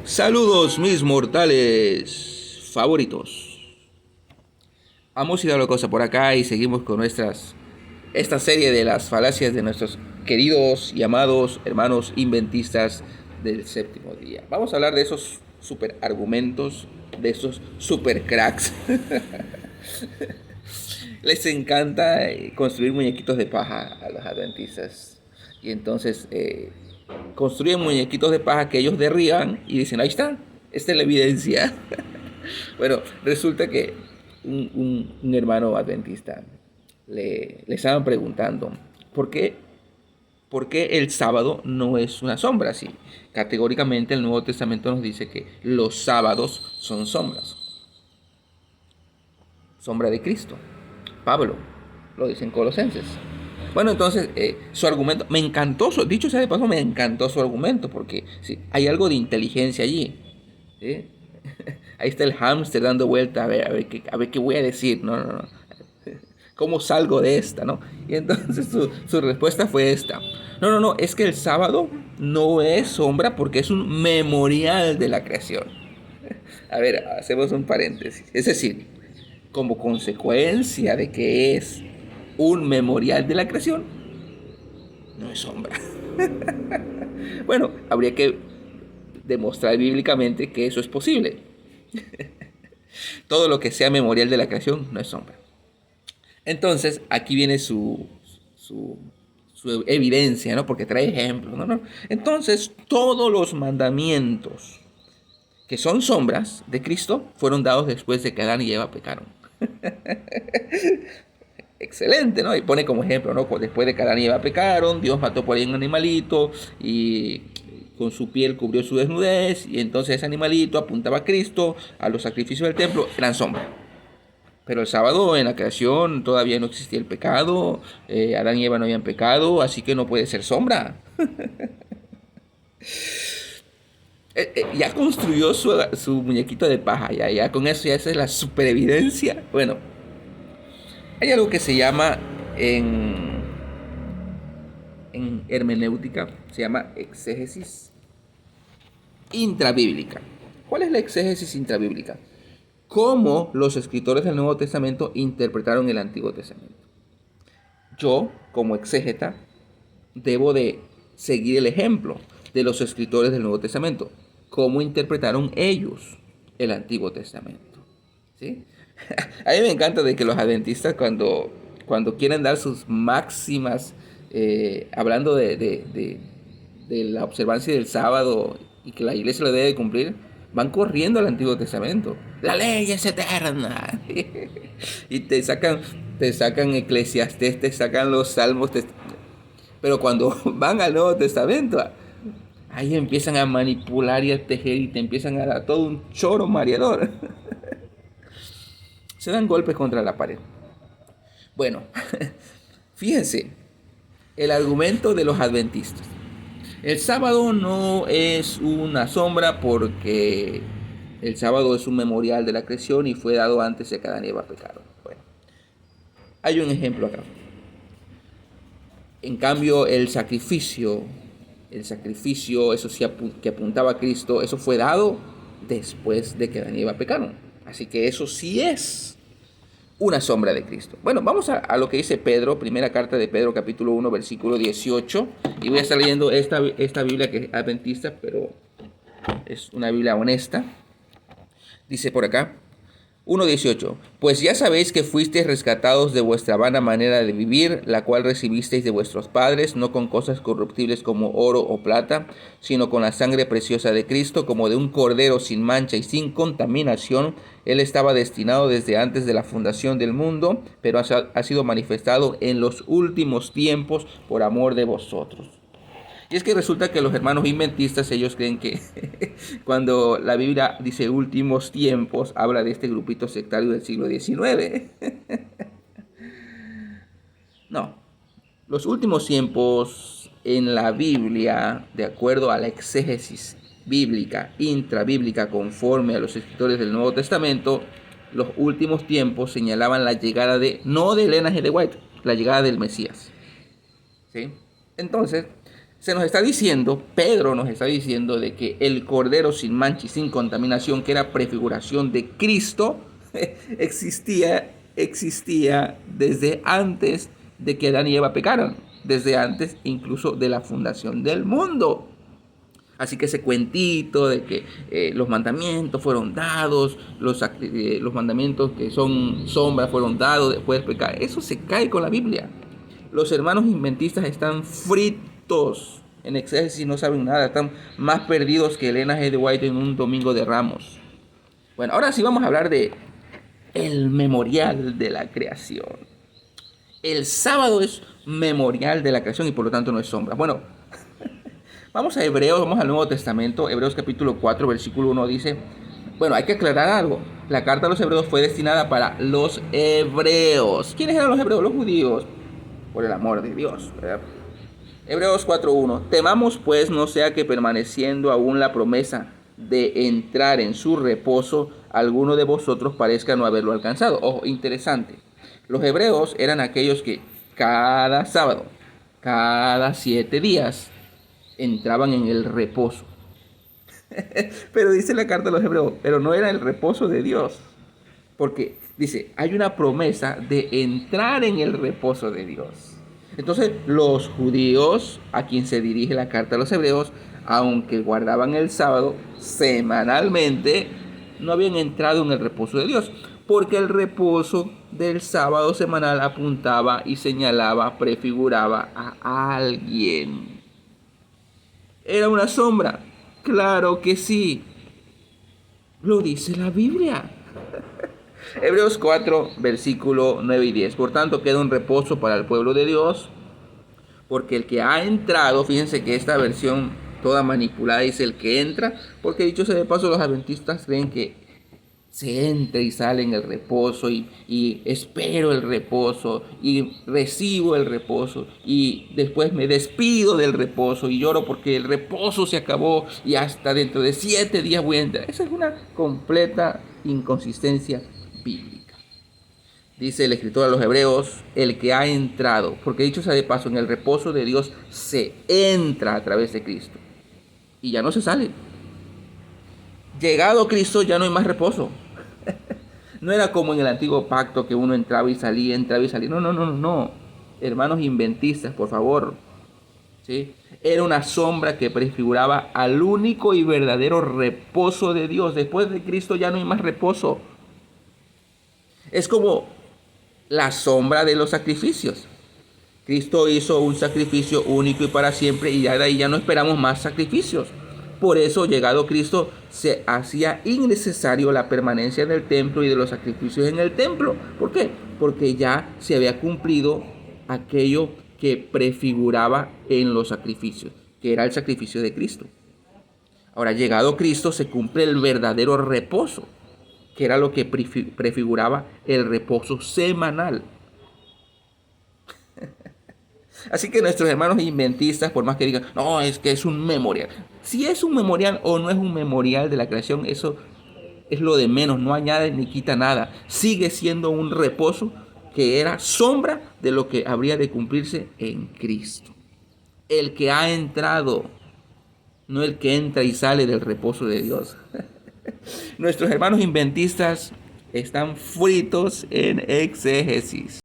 Saludos mis mortales favoritos. Hemos ido a la cosa por acá y seguimos con esta serie de las falacias de nuestros queridos y amados hermanos inventistas del séptimo día. Vamos a hablar de esos super argumentos, de esos super cracks. Les encanta construir muñequitos de paja a los adventistas. Y entonces construyen muñequitos de paja que ellos derriban y dicen, ahí está, esta es la evidencia. Bueno, resulta que un hermano adventista le estaban preguntando, ¿por qué, ¿por qué el sábado no es una sombra? Si categóricamente el Nuevo Testamento nos dice que los sábados son sombras. Sombra de Cristo. Pablo lo dice en Colosenses. Bueno, entonces su argumento, me encantó, dicho sea de paso, me encantó su argumento, porque sí, hay algo de inteligencia allí. ¿Sí? Ahí está el hámster dando vuelta a ver qué voy a decir. No, no, no. ¿Cómo salgo de esta? ¿No? Y entonces su respuesta fue esta. No, no, no, es que el sábado no es sombra porque es un memorial de la creación. A ver, hacemos un paréntesis. Es decir, como consecuencia de que es un memorial de la creación, no es sombra. Bueno, habría que demostrar bíblicamente que eso es posible. Todo lo que sea memorial de la creación no es sombra. Entonces, aquí viene su evidencia, ¿no? Porque trae ejemplos, ¿no? ¿no? Entonces, todos los mandamientos que son sombras de Cristo fueron dados después de que Adán y Eva pecaron. Excelente, ¿no? Y pone como ejemplo, ¿no? Después de que Adán y Eva pecaron, Dios mató por ahí un animalito y con su piel cubrió su desnudez, y entonces ese animalito apuntaba a Cristo, a los sacrificios del templo, eran sombras. Pero el sábado en la creación todavía no existía el pecado, Adán y Eva no habían pecado, así que no puede ser sombra. Ya construyó su muñequito de paja, ya con eso ya esa es la superevidencia. Bueno, hay algo que se llama en hermenéutica, se llama exégesis intrabíblica. ¿Cuál es la exégesis intrabíblica? Cómo los escritores del Nuevo Testamento interpretaron el Antiguo Testamento. Yo, como exégeta, debo de seguir el ejemplo de los escritores del Nuevo Testamento. Cómo interpretaron ellos el Antiguo Testamento. ¿Sí? A mí me encanta de que los adventistas cuando quieren dar sus máximas, hablando de la observancia del sábado y que la iglesia lo debe cumplir, van corriendo al Antiguo Testamento. La ley es eterna. Y te sacan Eclesiastés, te sacan los Salmos, pero cuando van al Nuevo Testamento, ahí empiezan a manipular y a tejer y te empiezan a dar todo un choro mareador. Se dan golpes contra la pared. Bueno, fíjense, el argumento de los adventistas. El sábado no es una sombra porque el sábado es un memorial de la creación y fue dado antes de que Adán y Eva pecaron. Bueno, hay un ejemplo acá. En cambio, el sacrificio, eso sí que apuntaba a Cristo, eso fue dado después de que Adán y Eva pecaron. Así que eso sí es una sombra de Cristo. Bueno, vamos a lo que dice Pedro, primera carta de Pedro, capítulo 1, versículo 18. Y voy a estar leyendo esta Biblia que es adventista, pero es una Biblia honesta. Dice por acá, 1:18. Pues ya sabéis que fuisteis rescatados de vuestra vana manera de vivir, la cual recibisteis de vuestros padres, no con cosas corruptibles como oro o plata, sino con la sangre preciosa de Cristo, como de un cordero sin mancha y sin contaminación. Él estaba destinado desde antes de la fundación del mundo, pero ha sido manifestado en los últimos tiempos por amor de vosotros. Y es que resulta que los hermanos inventistas, ellos creen que cuando la Biblia dice últimos tiempos, habla de este grupito sectario del siglo XIX. No, los últimos tiempos en la Biblia, de acuerdo a la exégesis bíblica, intrabíblica, conforme a los escritores del Nuevo Testamento, los últimos tiempos señalaban la llegada no de Elena G. de White, la llegada del Mesías. ¿Sí? Entonces, Se nos está diciendo, Pedro nos está diciendo de que el Cordero sin mancha y sin contaminación, que era prefiguración de Cristo, existía desde antes de que Adán y Eva pecaran, desde antes incluso de la fundación del mundo. Así que ese cuentito de que los mandamientos fueron dados, los mandamientos que son sombras fueron dados después del pecado, eso se cae con la Biblia. Los hermanos inventistas están fritos en exégesis, no saben nada, están más perdidos que Elena G. de White en un domingo de Ramos. Bueno, ahora sí vamos a hablar de el memorial de la creación. El sábado es memorial de la creación y por lo tanto no es sombra. Bueno, vamos a Hebreos, vamos al Nuevo Testamento. Hebreos capítulo 4, versículo 1 dice, bueno, hay que aclarar algo. La carta a los hebreos fue destinada para los hebreos. ¿Quiénes eran los hebreos? Los judíos. Por el amor de Dios, ¿verdad? Hebreos 4.1. Temamos pues no sea que permaneciendo aún la promesa de entrar en su reposo, alguno de vosotros parezca no haberlo alcanzado. Ojo, interesante. Los hebreos eran aquellos que cada sábado, cada 7 días, entraban en el reposo. Pero dice la carta de los hebreos, pero no era el reposo de Dios. Porque dice, hay una promesa de entrar en el reposo de Dios. Entonces, los judíos, a quien se dirige la carta de los hebreos, aunque guardaban el sábado semanalmente, no habían entrado en el reposo de Dios. Porque el reposo del sábado semanal apuntaba y señalaba, prefiguraba a alguien. ¿Era una sombra? Claro que sí. Lo dice la Biblia. Hebreos 4, versículo 9 y 10. Por tanto, queda un reposo para el pueblo de Dios, porque el que ha entrado, fíjense que esta versión toda manipulada dice el que entra, porque dicho sea de paso, los adventistas creen que se entra y sale en el reposo y espero el reposo y recibo el reposo y después me despido del reposo y lloro porque el reposo se acabó y hasta dentro de 7 días voy a entrar. Esa es una completa inconsistencia bíblica. Dice el escritor a los hebreos, el que ha entrado, porque dicho sea de paso, en el reposo de Dios se entra a través de Cristo y ya no se sale. Llegado Cristo ya no hay más reposo. No era como en el antiguo pacto que uno entraba y salía, entraba y salía. No. Hermanos inventistas, por favor. ¿Sí? Era una sombra que prefiguraba al único y verdadero reposo de Dios. Después de Cristo ya no hay más reposo. Es como la sombra de los sacrificios. Cristo hizo un sacrificio único y para siempre y ya de ahí ya no esperamos más sacrificios. Por eso, llegado Cristo, se hacía innecesario la permanencia en el templo y de los sacrificios en el templo. ¿Por qué? Porque ya se había cumplido aquello que prefiguraba en los sacrificios, que era el sacrificio de Cristo. Ahora, llegado Cristo, se cumple el verdadero reposo, que era lo que prefiguraba el reposo semanal. Así que nuestros hermanos inventistas, por más que digan, no, es que es un memorial. Si es un memorial o no es un memorial de la creación, eso es lo de menos, no añade ni quita nada. Sigue siendo un reposo que era sombra de lo que habría de cumplirse en Cristo. El que ha entrado, no el que entra y sale del reposo de Dios. Nuestros hermanos inventistas están fritos en exégesis.